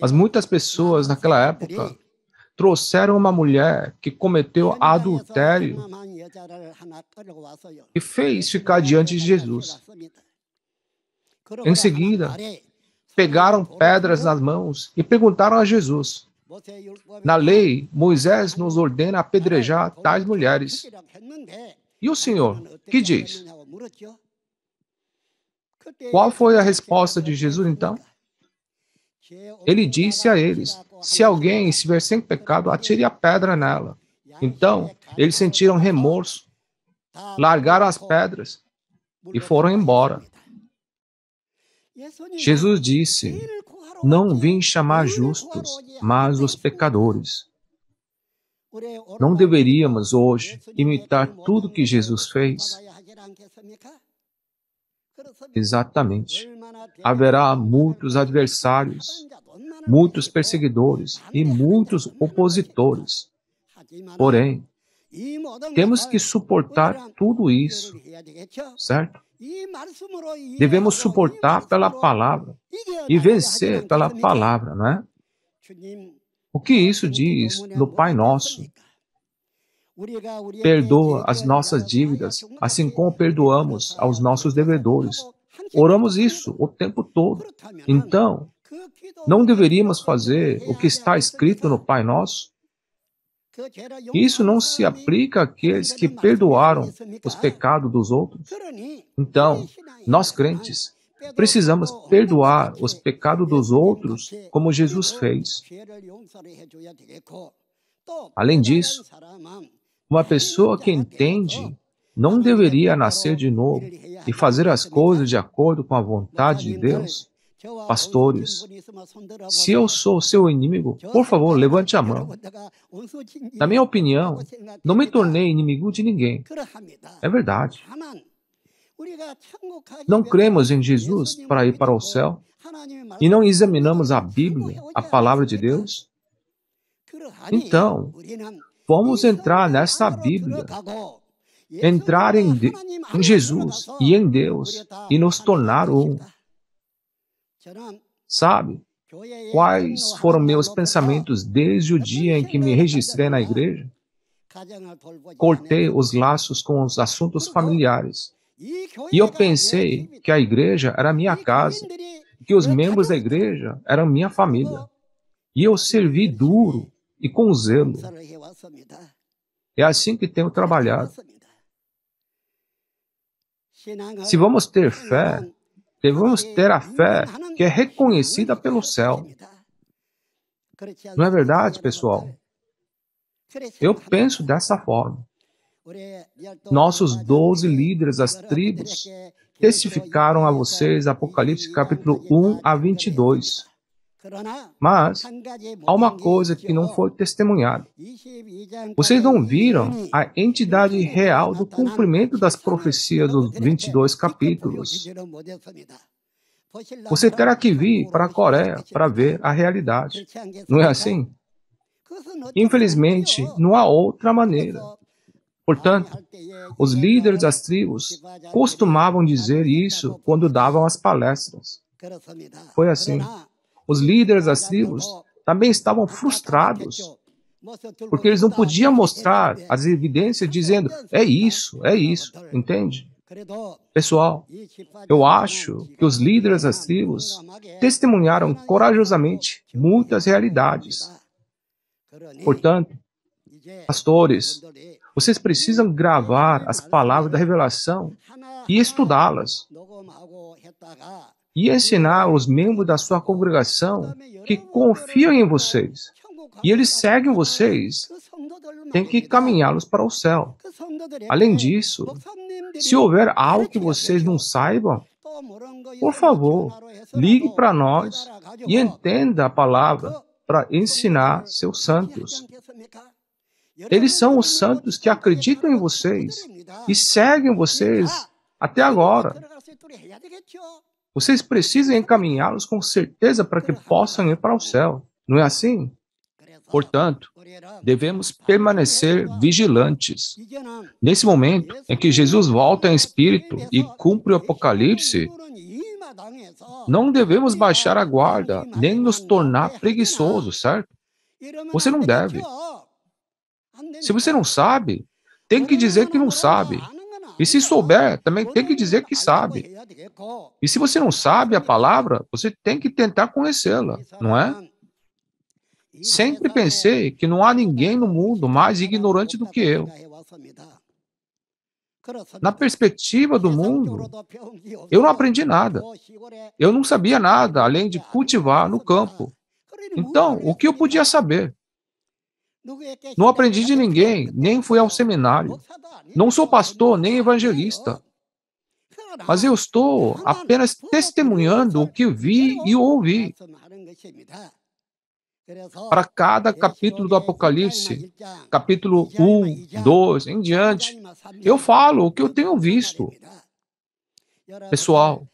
mas muitas pessoas naquela época trouxeram uma mulher que cometeu adultério e fez ficar diante de Jesus. Em seguida, pegaram pedras nas mãos e perguntaram a Jesus: na lei, Moisés nos ordena apedrejar tais mulheres. E o Senhor, que diz? Qual foi a resposta de Jesus então? Ele disse a eles: se alguém estiver sem pecado, atire a pedra nela. Então, eles sentiram remorso, largaram as pedras e foram embora. Jesus disse: não vim chamar justos, mas os pecadores. Não deveríamos hoje imitar tudo que Jesus fez? Exatamente. Haverá muitos adversários, muitos perseguidores e muitos opositores. Porém, temos que suportar tudo isso, certo? Devemos suportar pela palavra e vencer pela palavra, não é? O que isso diz no Pai Nosso? Perdoa as nossas dívidas, assim como perdoamos aos nossos devedores. Oramos isso o tempo todo. Então, não deveríamos fazer o que está escrito no Pai Nosso? Isso não se aplica àqueles que perdoaram os pecados dos outros. Então, nós crentes, precisamos perdoar os pecados dos outros como Jesus fez. Além disso, uma pessoa que entende não deveria nascer de novo e fazer as coisas de acordo com a vontade de Deus. Pastores, se eu sou seu inimigo, por favor, levante a mão. Na minha opinião, não me tornei inimigo de ninguém. É verdade. Não cremos em Jesus para ir para o céu e não examinamos a Bíblia, a palavra de Deus? Então, vamos entrar nesta Bíblia, entrar em Jesus e em Deus e nos tornar um. Sabe, quais foram meus pensamentos desde o dia em que me registrei na igreja? Cortei os laços com os assuntos familiares. E eu pensei que a igreja era minha casa, que os membros da igreja eram minha família. E eu servi duro e com zelo. É assim que tenho trabalhado. Se vamos ter fé, devemos ter a fé que é reconhecida pelo céu. Não é verdade, pessoal? Eu penso dessa forma. Nossos 12 líderes das tribos testificaram a vocês Apocalipse capítulo 1 a 22. Mas há uma coisa que não foi testemunhada. Vocês não viram a entidade real do cumprimento das profecias dos 22 capítulos. Você terá que vir para a Coreia para ver a realidade. Não é assim? Infelizmente, não há outra maneira. Portanto, os líderes das tribos costumavam dizer isso quando davam as palestras. Foi assim. Os líderes das tribos também estavam frustrados, porque eles não podiam mostrar as evidências dizendo, é isso, entende? Pessoal, eu acho que os líderes das tribos testemunharam corajosamente muitas realidades. Portanto, pastores, vocês precisam gravar as palavras da revelação e estudá-las. E ensinar os membros da sua congregação que confiam em vocês. E eles seguem vocês. Tem que caminhá-los para o céu. Além disso, se houver algo que vocês não saibam, por favor, ligue para nós e entenda a palavra para ensinar seus santos. Eles são os santos que acreditam em vocês e seguem vocês até agora. Vocês precisam encaminhá-los com certeza para que possam ir para o céu. Não é assim? Portanto, devemos permanecer vigilantes. Nesse momento em que Jesus volta em espírito e cumpre o Apocalipse, não devemos baixar a guarda, nem nos tornar preguiçosos, certo? Você não deve. Se você não sabe, tem que dizer que não sabe. E se souber, também tem que dizer que sabe. E se você não sabe a palavra, você tem que tentar conhecê-la, não é? Sempre pensei que não há ninguém no mundo mais ignorante do que eu. Na perspectiva do mundo, eu não aprendi nada. Eu não sabia nada, além de cultivar no campo. Então, o que eu podia saber? Não aprendi de ninguém, nem fui ao seminário. Não sou pastor, nem evangelista. Mas eu estou apenas testemunhando o que vi e ouvi. Para cada capítulo do Apocalipse, capítulo 1, 2, em diante, eu falo o que eu tenho visto. Pessoal,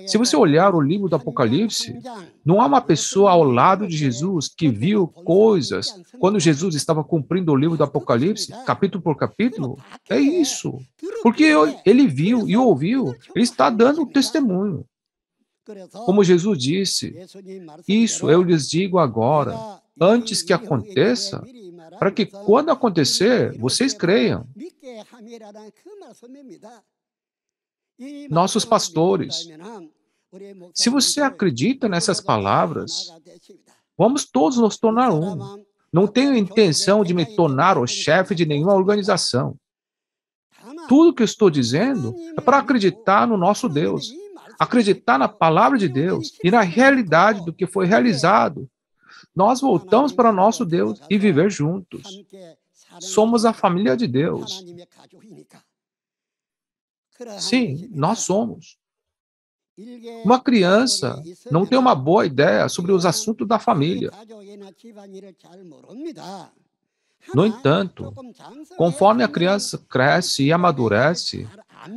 se você olhar o livro do Apocalipse, não há uma pessoa ao lado de Jesus que viu coisas quando Jesus estava cumprindo o livro do Apocalipse, capítulo por capítulo. É isso. Porque ele viu e ouviu, ele está dando testemunho. Como Jesus disse, isso eu lhes digo agora, antes que aconteça, para que quando acontecer, vocês creiam. Nossos pastores, se você acredita nessas palavras, vamos todos nos tornar um. Não tenho intenção de me tornar o chefe de nenhuma organização. Tudo que eu estou dizendo é para acreditar no nosso Deus, acreditar na palavra de Deus e na realidade do que foi realizado. Nós voltamos para nosso Deus e viver juntos. Somos a família de Deus. Sim, nós somos. Uma criança não tem uma boa ideia sobre os assuntos da família. No entanto, conforme a criança cresce e amadurece,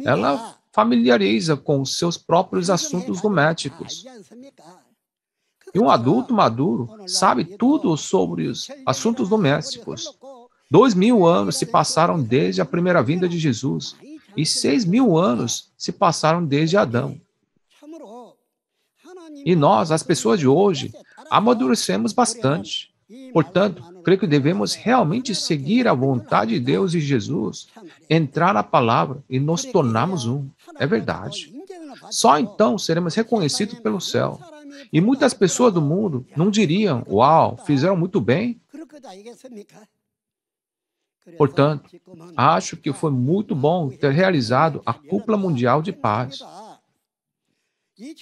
ela familiariza com os seus próprios assuntos domésticos. E um adulto maduro sabe tudo sobre os assuntos domésticos. 2000 anos se passaram desde a primeira vinda de Jesus e 6000 anos se passaram desde Adão. E nós, as pessoas de hoje, amadurecemos bastante. Portanto, creio que devemos realmente seguir a vontade de Deus e Jesus, entrar na palavra e nos tornarmos um. É verdade. Só então seremos reconhecidos pelo céu. E muitas pessoas do mundo não diriam, uau, fizeram muito bem. Portanto, acho que foi muito bom ter realizado a Cúpula Mundial de Paz.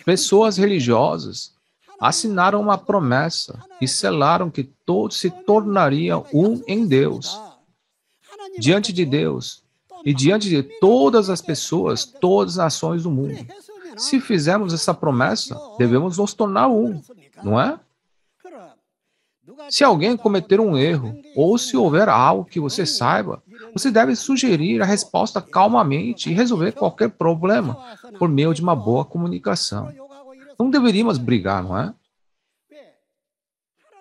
Pessoas religiosas assinaram uma promessa e selaram que todos se tornariam um em Deus. Diante de Deus e diante de todas as pessoas, todas as nações do mundo. Se fizermos essa promessa, devemos nos tornar um. não é? Se alguém cometer um erro, ou se houver algo que você saiba, você deve sugerir a resposta calmamente e resolver qualquer problema por meio de uma boa comunicação. Não deveríamos brigar, não é?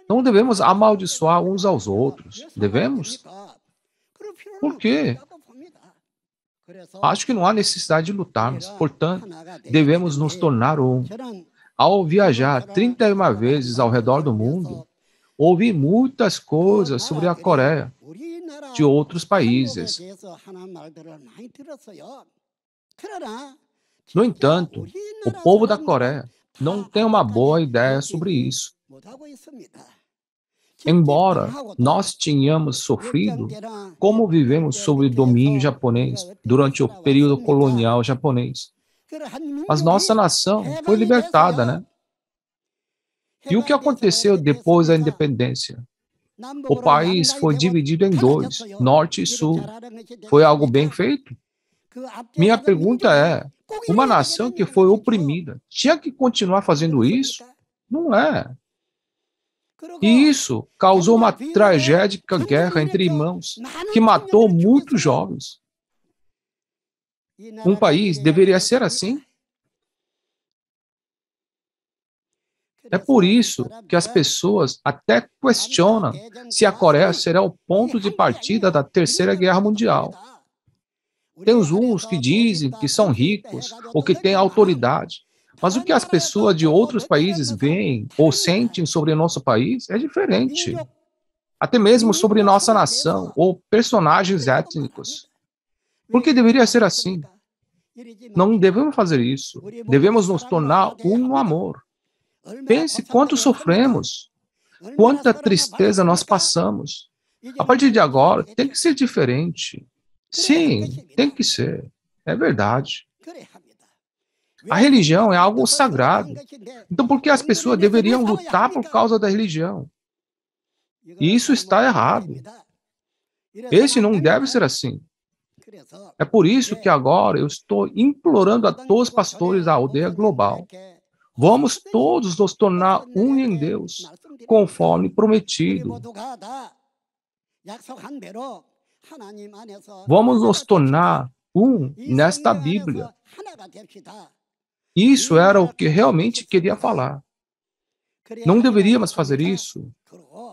Não devemos amaldiçoar uns aos outros. Devemos? Por quê? Acho que não há necessidade de lutarmos. Portanto, devemos nos tornar um. Ao viajar 31 vezes ao redor do mundo, ouvi muitas coisas sobre a Coreia, de outros países. No entanto, o povo da Coreia não tem uma boa ideia sobre isso. Embora nós tenhamos sofrido, como vivemos sob o domínio japonês durante o período colonial japonês, mas nossa nação foi libertada, né? E o que aconteceu depois da independência? O país foi dividido em dois, norte e sul. Foi algo bem feito? Minha pergunta é, uma nação que foi oprimida, tinha que continuar fazendo isso? Não é. E isso causou uma trágica guerra entre irmãos, que matou muitos jovens. Um país deveria ser assim? É por isso que as pessoas até questionam se a Coreia será o ponto de partida da Terceira Guerra Mundial. Tem uns que dizem que são ricos ou que têm autoridade, mas o que as pessoas de outros países veem ou sentem sobre o nosso país é diferente. Até mesmo sobre nossa nação ou personagens étnicos. Por que deveria ser assim? Não devemos fazer isso. Devemos nos tornar um no amor. Pense quanto sofremos, quanta tristeza nós passamos. A partir de agora, tem que ser diferente. Sim, tem que ser. É verdade. A religião é algo sagrado. Então, por que as pessoas deveriam lutar por causa da religião? E isso está errado. Esse não deve ser assim. É por isso que agora eu estou implorando a todos os pastores da aldeia global. Vamos todos nos tornar um em Deus, conforme prometido. Vamos nos tornar um nesta Bíblia. Isso era o que realmente queria falar. Não deveríamos fazer isso.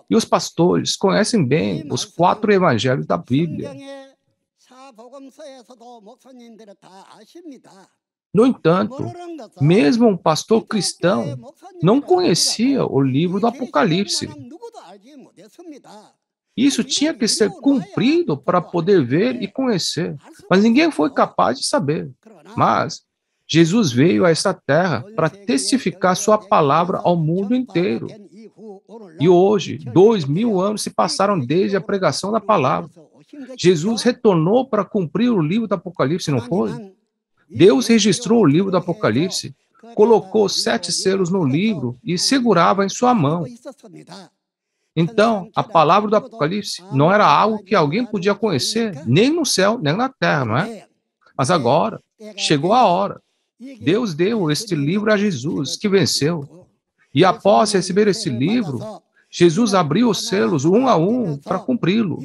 E os pastores conhecem bem os 4 evangelhos da Bíblia. No entanto, mesmo um pastor cristão não conhecia o livro do Apocalipse. Isso tinha que ser cumprido para poder ver e conhecer, mas ninguém foi capaz de saber. Mas Jesus veio a esta terra para testificar sua palavra ao mundo inteiro. E hoje, 2000 anos se passaram desde a pregação da palavra. Jesus retornou para cumprir o livro do Apocalipse, não foi? Deus registrou o livro do Apocalipse, colocou 7 selos no livro e segurava em sua mão. Então, a palavra do Apocalipse não era algo que alguém podia conhecer, nem no céu, nem na terra, não é? Mas agora, chegou a hora. Deus deu este livro a Jesus, que venceu. E após receber esse livro, Jesus abriu os selos um a um para cumpri-lo.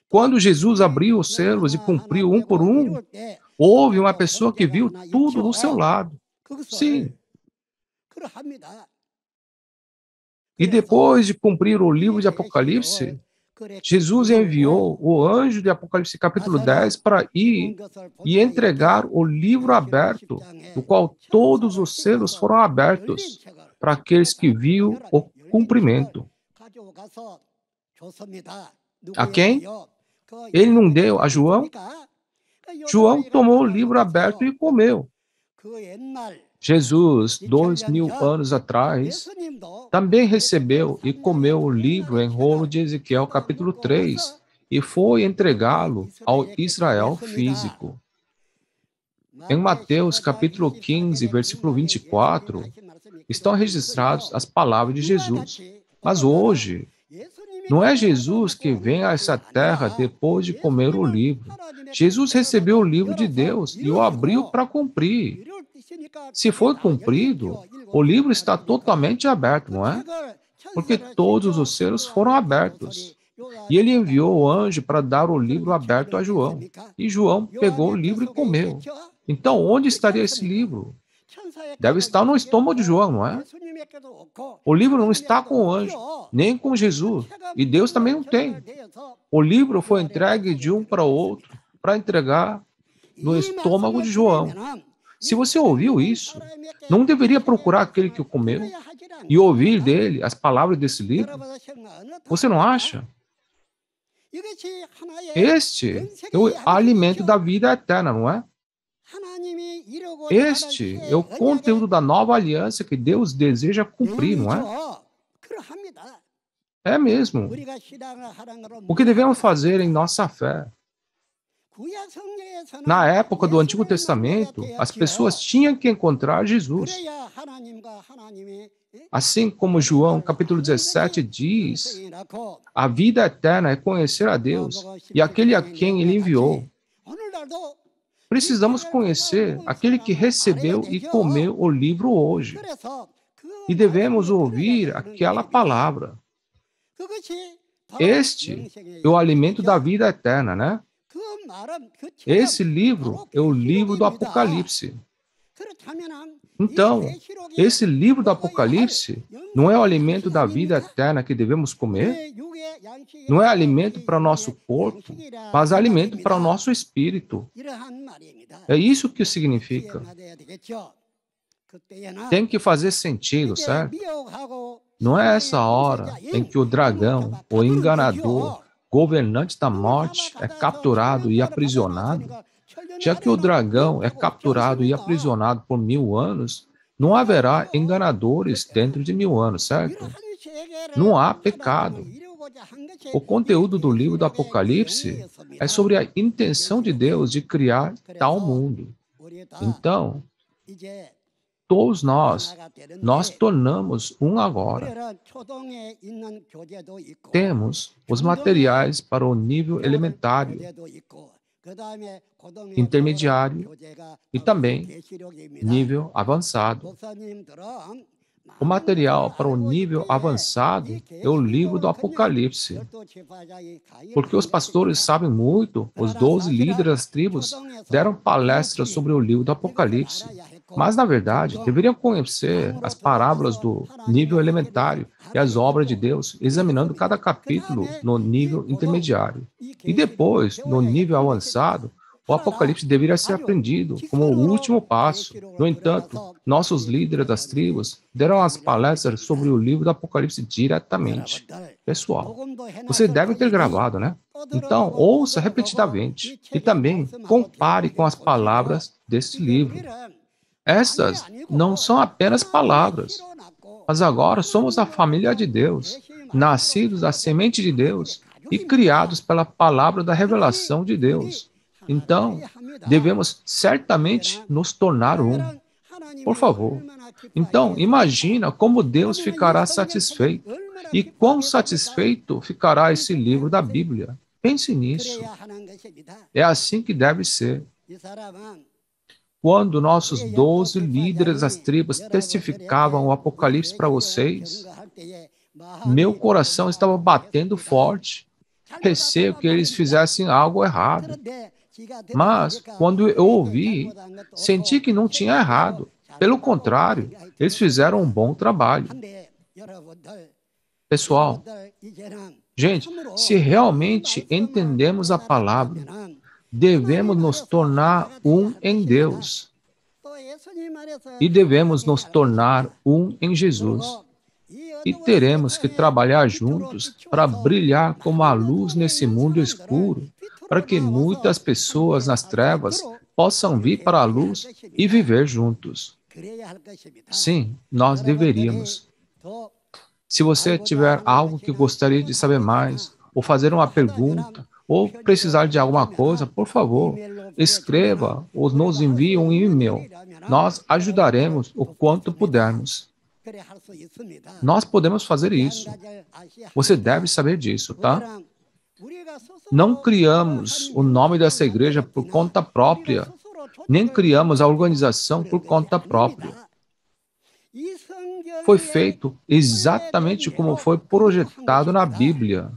Quando Jesus abriu os selos e cumpriu um por um, houve uma pessoa que viu tudo do seu lado. Sim. E depois de cumprir o livro de Apocalipse, Jesus enviou o anjo de Apocalipse capítulo 10 para ir e entregar o livro aberto, do qual todos os selos foram abertos, para aqueles que viam o cumprimento. A quem? Ele não deu a João? João tomou o livro aberto e comeu. Jesus, 2000 anos atrás, também recebeu e comeu o livro em rolo de Ezequiel capítulo 3 e foi entregá-lo ao Israel físico. Em Mateus capítulo 15, versículo 24, estão registradas as palavras de Jesus. Mas hoje, não é Jesus que vem a essa terra depois de comer o livro. Jesus recebeu o livro de Deus e o abriu para cumprir. Se foi cumprido, O livro está totalmente aberto, não é? Porque todos os selos foram abertos. E ele enviou o anjo para dar o livro aberto a João. E João pegou o livro e comeu. Então, onde estaria esse livro? Deve estar no estômago de João, não é? O livro não está com o anjo, nem com Jesus. E Deus também não tem. O livro foi entregue de um para o outro, para entregar no estômago de João. Se você ouviu isso, não deveria procurar aquele que o comeu e ouvir dele as palavras desse livro? Você não acha? Este é o alimento da vida eterna, não é? Este é o conteúdo da nova aliança que Deus deseja cumprir, não é? É mesmo. O que devemos fazer em nossa fé? Na época do Antigo Testamento, as pessoas tinham que encontrar Jesus. Assim como João capítulo 17 diz, a vida eterna é conhecer a Deus e aquele a quem ele enviou. Precisamos conhecer aquele que recebeu e comeu o livro hoje. E devemos ouvir aquela palavra. Este é o alimento da vida eterna, né? Esse livro é o livro do Apocalipse. Então, esse livro do Apocalipse não é o alimento da vida eterna que devemos comer? Não é alimento para o nosso corpo, mas alimento para o nosso espírito. É isso que significa. Tem que fazer sentido, certo? Não é essa hora em que o dragão, o enganador, governante da morte, é capturado e aprisionado. Já que o dragão é capturado e aprisionado por 1000 anos, não haverá enganadores dentro de 1000 anos, certo? Não há pecado. O conteúdo do livro do Apocalipse é sobre a intenção de Deus de criar tal mundo. Então, todos nós tornamos um agora. Temos os materiais para o nível elementário, intermediário e também nível avançado. O material para o nível avançado é o livro do Apocalipse. Porque os pastores sabem muito, os 12 líderes das tribos deram palestras sobre o livro do Apocalipse. Mas, na verdade, deveriam conhecer as parábolas do nível elementário e as obras de Deus, examinando cada capítulo no nível intermediário. E depois, no nível avançado, o Apocalipse deveria ser aprendido como o último passo. No entanto, nossos líderes das tribos deram as palestras sobre o livro do Apocalipse diretamente. Pessoal, você deve ter gravado, né? Então, ouça repetidamente e também compare com as palavras desse livro. Estas não são apenas palavras, mas agora somos a família de Deus, nascidos da semente de Deus e criados pela palavra da revelação de Deus. Então, devemos certamente nos tornar um. Por favor. Então, imagina como Deus ficará satisfeito e quão satisfeito ficará esse livro da Bíblia. Pense nisso. É assim que deve ser. Quando nossos 12 líderes das tribos testificavam o Apocalipse para vocês, meu coração estava batendo forte. Receio que eles fizessem algo errado. Mas, quando eu ouvi, senti que não tinha errado. Pelo contrário, eles fizeram um bom trabalho. Pessoal, gente, se realmente entendemos a palavra, devemos nos tornar um em Deus. E devemos nos tornar um em Jesus. E teremos que trabalhar juntos para brilhar como a luz nesse mundo escuro, para que muitas pessoas nas trevas possam vir para a luz e viver juntos. Sim, nós deveríamos. Se você tiver algo que gostaria de saber mais, ou fazer uma pergunta, ou precisar de alguma coisa, por favor, escreva ou nos envie um e-mail. Nós ajudaremos o quanto pudermos. Nós podemos fazer isso. Você deve saber disso, tá? Não criamos o nome dessa igreja por conta própria, nem criamos a organização por conta própria. foi feito exatamente como foi projetado na Bíblia.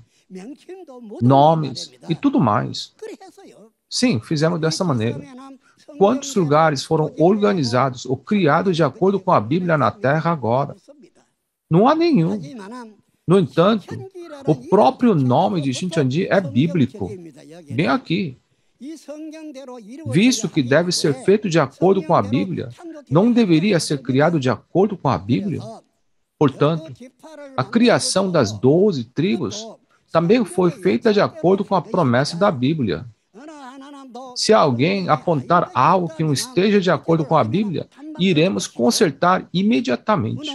Nomes e tudo mais. Sim, fizemos dessa maneira. Quantos lugares foram organizados ou criados de acordo com a Bíblia na Terra agora? Não há nenhum. No entanto, o próprio nome de Shincheonji é bíblico. Bem aqui. Visto que deve ser feito de acordo com a Bíblia, não deveria ser criado de acordo com a Bíblia? Portanto, a criação das 12 tribos também foi feita de acordo com a promessa da Bíblia. Se alguém apontar algo que não esteja de acordo com a Bíblia, iremos consertar imediatamente.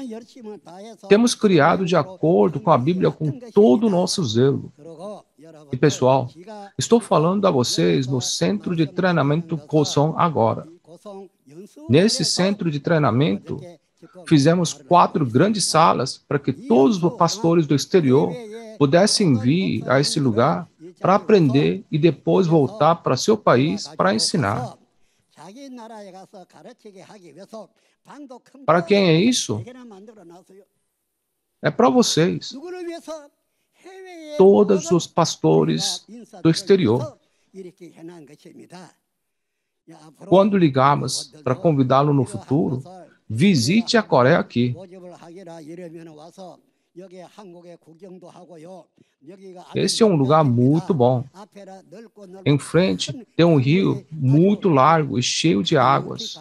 Temos criado de acordo com a Bíblia com todo o nosso zelo. E pessoal, estou falando a vocês no centro de treinamento Koson agora. Nesse centro de treinamento, fizemos 4 grandes salas para que todos os pastores do exterior pudessem vir a esse lugar para aprender e depois voltar para seu país para ensinar. Para quem é isso? É para vocês. Todos os pastores do exterior. Quando ligarmos para convidá-lo no futuro, visite a Coreia aqui. Esse é um lugar muito bom. Em frente tem um rio muito largo e cheio de águas.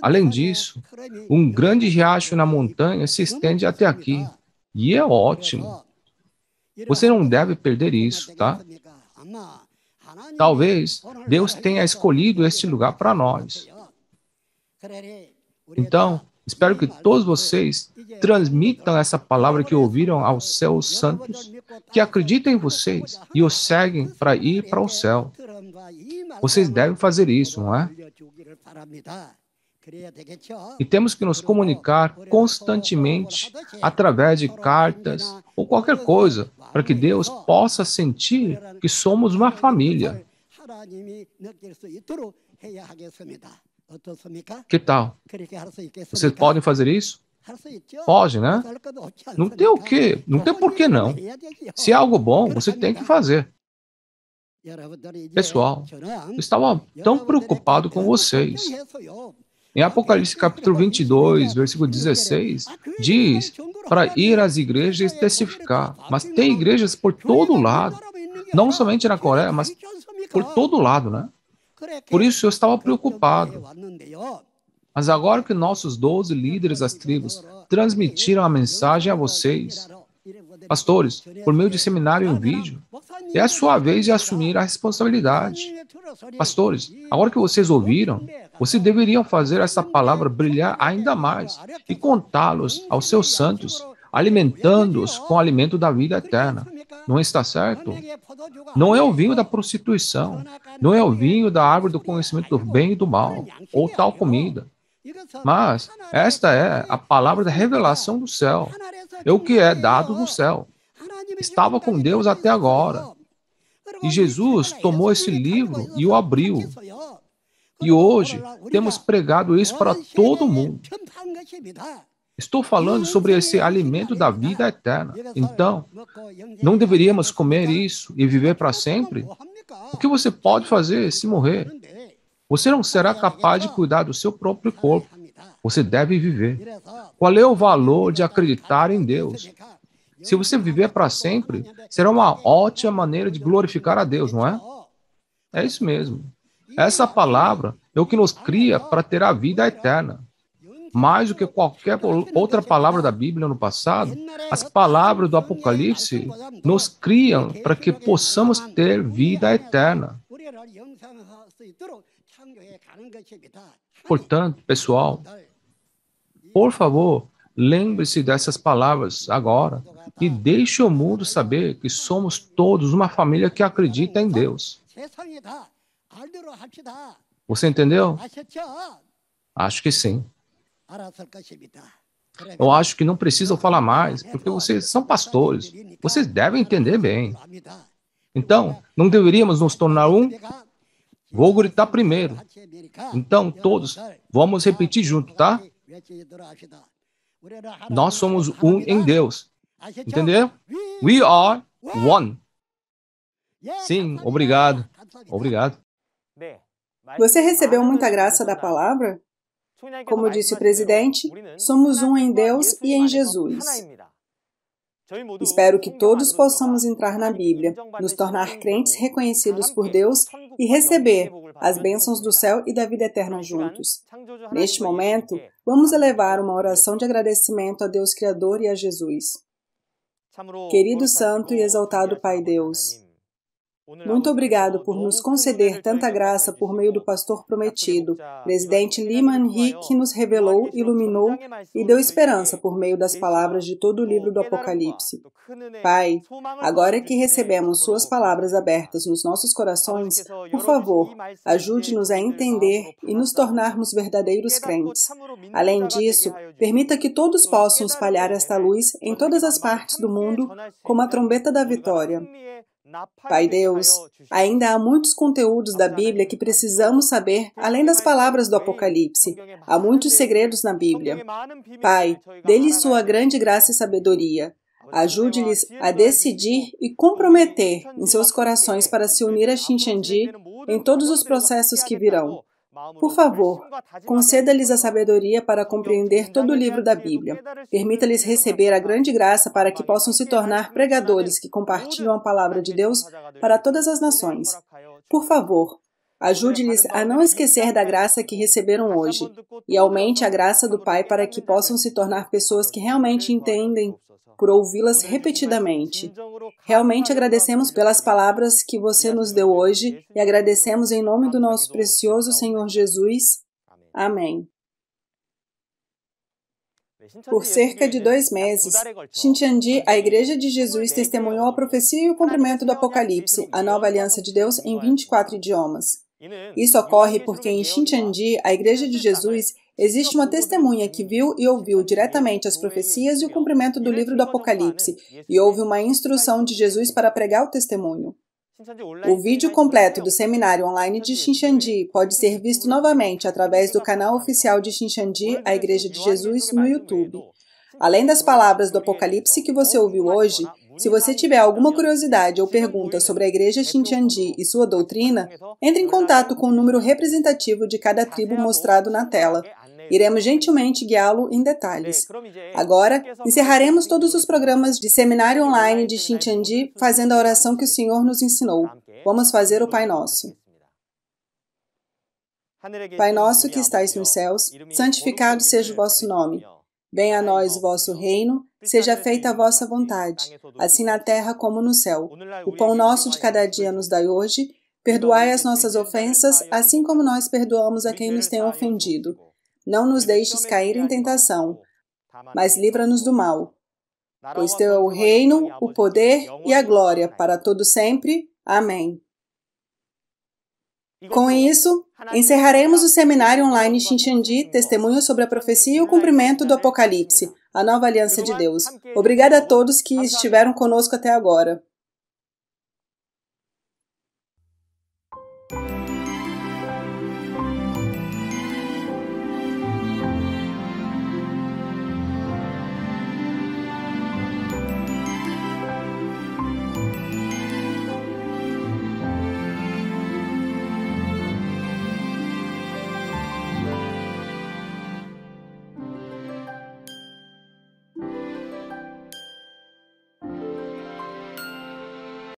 Além disso, um grande riacho na montanha se estende até aqui. E é ótimo. Você não deve perder isso, tá? Talvez Deus tenha escolhido este lugar para nós. Então, espero que todos vocês transmitam essa palavra que ouviram aos seus santos, que acreditam em vocês e os seguem para ir para o céu. Vocês devem fazer isso, não é? E temos que nos comunicar constantemente através de cartas ou qualquer coisa, para que Deus possa sentir que somos uma família. Que tal? Vocês podem fazer isso? Pode, né? Não tem o quê? Não tem por que não. Se é algo bom, você tem que fazer. Pessoal, eu estava tão preocupado com vocês. Em Apocalipse capítulo 22, versículo 16, diz para ir às igrejas e testificar. Mas tem igrejas por todo lado. Não somente na Coreia, mas por todo lado, né? Por isso eu estava preocupado. Mas agora que nossos 12 líderes das tribos transmitiram a mensagem a vocês, pastores, por meio de seminário em vídeo, é a sua vez de assumir a responsabilidade. Pastores, agora que vocês ouviram, vocês deveriam fazer essa palavra brilhar ainda mais e contá-los aos seus santos, alimentando-os com o alimento da vida eterna. Não está certo? Não é o vinho da prostituição, não é o vinho da árvore do conhecimento do bem e do mal, ou tal comida. Mas esta é a palavra da revelação do céu. É o que é dado no céu. Estava com Deus até agora. E Jesus tomou esse livro e o abriu. E hoje temos pregado isso para todo mundo. Estou falando sobre esse alimento da vida eterna. Então, não deveríamos comer isso e viver para sempre? O que você pode fazer se morrer? Você não será capaz de cuidar do seu próprio corpo. Você deve viver. Qual é o valor de acreditar em Deus? Se você viver para sempre, será uma ótima maneira de glorificar a Deus, não é? É isso mesmo. Essa palavra é o que nos cria para ter a vida eterna. Mais do que qualquer outra palavra da Bíblia no passado, as palavras do Apocalipse nos criam para que possamos ter vida eterna. Portanto, pessoal, por favor, lembre-se dessas palavras agora e deixe o mundo saber que somos todos uma família que acredita em Deus. Você entendeu? Acho que sim. Eu acho que não precisam falar mais, porque vocês são pastores. Vocês devem entender bem. Então, não deveríamos nos tornar um? Vou gritar primeiro. Então, todos, vamos repetir junto, tá? Nós somos um em Deus. Entendeu? We are one. Sim, obrigado. Obrigado. Você recebeu muita graça da palavra? Como disse o presidente, somos um em Deus e em Jesus. Espero que todos possamos entrar na Bíblia, nos tornar crentes reconhecidos por Deus e receber as bênçãos do céu e da vida eterna juntos. Neste momento, vamos elevar uma oração de agradecimento a Deus Criador e a Jesus. Querido Santo e exaltado Pai Deus, muito obrigado por nos conceder tanta graça por meio do pastor prometido, presidente Lee Man-hee, que nos revelou, iluminou e deu esperança por meio das palavras de todo o livro do Apocalipse. Pai, agora que recebemos suas palavras abertas nos nossos corações, por favor, ajude-nos a entender e nos tornarmos verdadeiros crentes. Além disso, permita que todos possam espalhar esta luz em todas as partes do mundo como a trombeta da vitória. Pai Deus, ainda há muitos conteúdos da Bíblia que precisamos saber além das palavras do Apocalipse. Há muitos segredos na Bíblia. Pai, dê-lhes sua grande graça e sabedoria. Ajude-lhes a decidir e comprometer em seus corações para se unir a Shincheonji em todos os processos que virão. Por favor, conceda-lhes a sabedoria para compreender todo o livro da Bíblia. Permita-lhes receber a grande graça para que possam se tornar pregadores que compartilham a palavra de Deus para todas as nações. Por favor, ajude-lhes a não esquecer da graça que receberam hoje e aumente a graça do Pai para que possam se tornar pessoas que realmente entendem por ouvi-las repetidamente. Realmente agradecemos pelas palavras que você nos deu hoje e agradecemos em nome do nosso precioso Senhor Jesus. Amém. Por cerca de 2 meses, Shincheonji, a Igreja de Jesus, testemunhou a profecia e o cumprimento do Apocalipse, a nova aliança de Deus, em 24 idiomas. Isso ocorre porque em Shincheonji, a Igreja de Jesus, existe uma testemunha que viu e ouviu diretamente as profecias e o cumprimento do livro do Apocalipse, e houve uma instrução de Jesus para pregar o testemunho. O vídeo completo do seminário online de Shincheonji pode ser visto novamente através do canal oficial de Shincheonji, a Igreja de Jesus, no YouTube. Além das palavras do Apocalipse que você ouviu hoje, se você tiver alguma curiosidade ou pergunta sobre a Igreja Shincheonji e sua doutrina, entre em contato com o número representativo de cada tribo mostrado na tela. Iremos gentilmente guiá-lo em detalhes. Agora, encerraremos todos os programas de seminário online de Shincheonji fazendo a oração que o Senhor nos ensinou. Vamos fazer o Pai Nosso. Pai nosso que estais nos céus, santificado seja o vosso nome. Venha a nós o vosso reino, seja feita a vossa vontade, assim na terra como no céu. O pão nosso de cada dia nos dai hoje, perdoai as nossas ofensas, assim como nós perdoamos a quem nos tem ofendido. Não nos deixes cair em tentação, mas livra-nos do mal. Pois teu é o reino, o poder e a glória para todo sempre. Amém. Com isso, encerraremos o seminário online Shincheonji, testemunho sobre a profecia e o cumprimento do Apocalipse, a nova aliança de Deus. Obrigada a todos que estiveram conosco até agora.